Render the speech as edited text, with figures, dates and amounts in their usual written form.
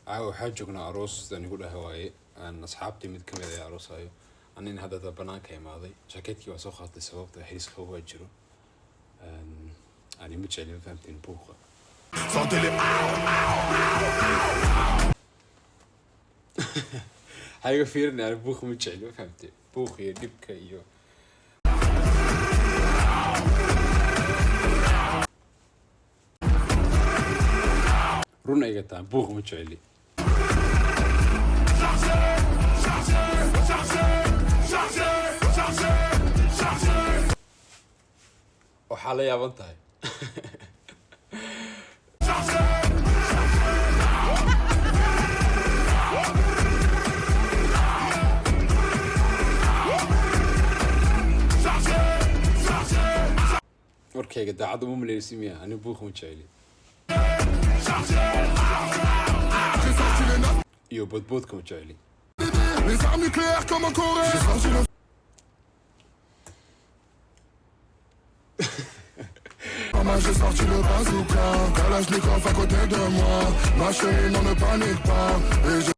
waxaa joognaa aroos sidaan igu dhahay waaye aan asxaabtii mid kamid ah aroosayo anina hadda banaanka imaaday jaakeetkii waa soo qaatay sababta xiris qabow waa jiro ani ma jeclin fahamtiin buuqa hayiga fiirin ani buuqa ma jeclin fahamtay buuqa iyo dhibka iyo run ay gataan buuqa ma jecli waxaa la yaaban tahay warkayga daacad uma maleysi miya ani buuqa ma jecli iyo boodboodka ma jecli Les armes nucléaires comme en Corée. J'ai sorti le bazooka, Kalachnikov à côté de moi. Ma chérie, non ne panique pas.